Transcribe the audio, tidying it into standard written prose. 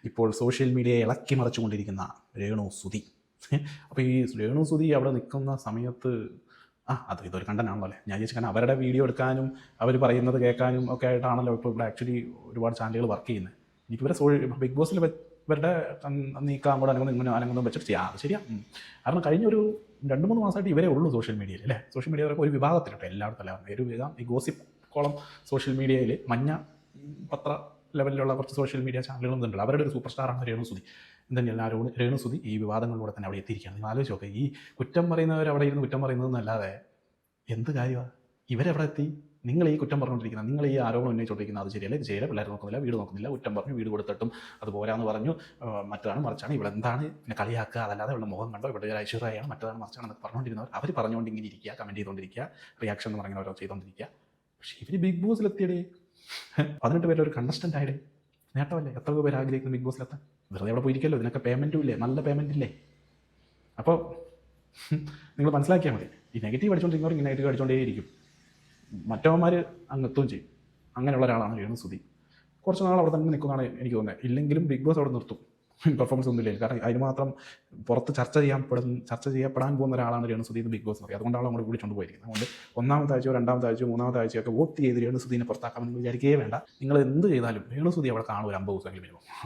ഇപ്പോൾ സോഷ്യൽ മീഡിയയെ ഇളക്കി മറിച്ചുകൊണ്ടിരിക്കുന്ന രേണു സുധി. അപ്പോൾ ഈ രേണു സുധി അവിടെ നിൽക്കുന്ന സമയത്ത് ഇതൊരു കണ്ടനാണല്ലോ അല്ലേ. ഞാൻ ചോദിച്ചു, കാരണം അവരുടെ വീഡിയോ എടുക്കാനും അവർ പറയുന്നത് കേൾക്കാനും ഒക്കെ ആയിട്ടാണല്ലോ ഇപ്പോൾ ഇവിടെ ആക്ച്വലി ഒരുപാട് ചാനലുകൾ വർക്ക് ചെയ്യുന്നത്. എനിക്ക് ഇവരെ ബിഗ് ബോസിൽ ഇവരുടെ നീക്കാൻ കൂടെ അനങ്ങുന്നതും വെച്ചിട്ട് ചെയ്യാം, അത് ശരിയാ. കാരണം കഴിഞ്ഞൊരു 2-3 മാസമായിട്ട് ഇവരെ ഉള്ളൂ സോഷ്യൽ മീഡിയയിൽ അല്ലേ. സോഷ്യൽ മീഡിയ ഒരു വിഭാഗത്തിലുണ്ട്, എല്ലായിടത്തും അല്ല, ഒരു വിധം ഈ ഗോസിപ്പ് കോളം സോഷ്യൽ മീഡിയയിൽ മഞ്ഞ പത്ര ലെവലിലുള്ള കുറച്ച് സോഷ്യൽ മീഡിയ ചാനലുകളും ഉണ്ടല്ലോ. അവരുടെ ഒരു സൂപ്പർ സ്റ്റാറാണ് രേണു സുധി. എന്തെങ്കിലും രേണു സുധി ഈ വിവാദങ്ങളിലൂടെ തന്നെ അവിടെ എത്തിയിരിക്കുകയാണ്. നിങ്ങൾ ആലോചിച്ച് നോക്കുക, ഈ കുറ്റം പറയുന്നവർ അവിടെ ഇരുന്ന് കുറ്റം പറയുന്നതെന്നല്ലാതെ എന്ത് കാര്യമാണ് ഇവരെവിടെ എത്തി? നിങ്ങൾ ഈ കുറ്റം പറഞ്ഞുകൊണ്ടിരിക്കുന്നത്, നിങ്ങൾ ഈ ആരോപണം ഉന്നയിച്ചുകൊണ്ടിരിക്കുന്നത് അത് ശരിയല്ല, ഇത് ശരിയല്ല, പിള്ളേർ നോക്കുന്നില്ല, വീട് നോക്കുന്നില്ല, കുറ്റം പറഞ്ഞു, വീട് കൊടുത്തിട്ടും അത് പോരാന്ന് പറഞ്ഞു, മറ്റതാണ് മറിച്ചാണ്, ഇവിടെ എന്താണ് പിന്നെ കളിയാക്കുക, അതല്ലാതെ ഇവിടെ മുഖം കണ്ടോ, ഇവിടെ ഒരു ഐശ്വര്യമാണ്, മറ്റതാണ് മറിച്ചാണ് എന്നൊക്കെ പറഞ്ഞുകൊണ്ടിരുന്നവർ അവർ പറഞ്ഞുകൊണ്ട് ഇങ്ങനെ ഇരിക്കുക, കമൻറ്റ് ചെയ്തുകൊണ്ടിരിക്കുക, റിയാക്ഷൻ എന്ന് പറയുന്നവരോ ചെയ്തുകൊണ്ടിരിക്കുക. പക്ഷേ ഇവർ ബിഗ് ബോസിലെത്തിയടേ 18 പേരുടെ ഒരു കണ്ടസ്റ്റൻ്റ് ആയിടേ, നേട്ടമല്ലേ? എത്ര പേര് ആഗ്രഹിക്കുന്നു ബിഗ് ബോസിലെത്താൻ? വെറുതെ അവിടെ പോയിരിക്കല്ലോ, ഇതിനൊക്കെ പേയ്മെൻറ്റും ഇല്ലേ, നല്ല പേയ്മെൻറ്റ് ഇല്ലേ? അപ്പോൾ നിങ്ങൾ മനസ്സിലാക്കിയാൽ മതി, ഈ നെഗറ്റീവ് അടിച്ചുകൊണ്ടിരിക്കുന്നവർ ഇങ്ങനെ നെഗറ്റീവ് അടിച്ചുകൊണ്ടേയിരിക്കും, മറ്റവന്മാർ അങ്ങ് എത്തുകയും ചെയ്യും. അങ്ങനെയുള്ള ഒരാളാണ് രേണു സുധി. കുറച്ച് നാൾ അവിടെ തന്നെ നിൽക്കുന്നതാണ് എനിക്ക് തോന്നുന്നത്. ഇല്ലെങ്കിലും ബിഗ് ബോസ് അവിടെ നിർത്തും, പെർഫോമൻസ് ഒന്നുമില്ല. കാരണം അതിന് മാത്രം പുറത്ത് ചർച്ച ചെയ്യപ്പെടാൻ പോകുന്ന ഒരാളാണ് രേണു സുധി എന്ന് ബിഗ് ബോസ് പറയും. അതുകൊണ്ടാണ് നമ്മൾ വിളിച്ചുകൊണ്ട് പോയിരിക്കുന്നത്. അതുകൊണ്ട് 1ാമത്തെ ആഴ്ചയോ 2ാമത്തെ ആഴ്ചയോ 3ാമത്തെ ആഴ്ചയൊക്കെ വോട്ട് ചെയ്ത് രേണു സുധീനെ പുറത്താക്കാമെന്ന് വിചാരിക്കുകയേ വേണ്ട. നിങ്ങൾ എന്ത് ചെയ്താലും രേണു സുധി അവിടെ കാണും ഒരു 50 ദിവസമെങ്കിലും മിനിമം.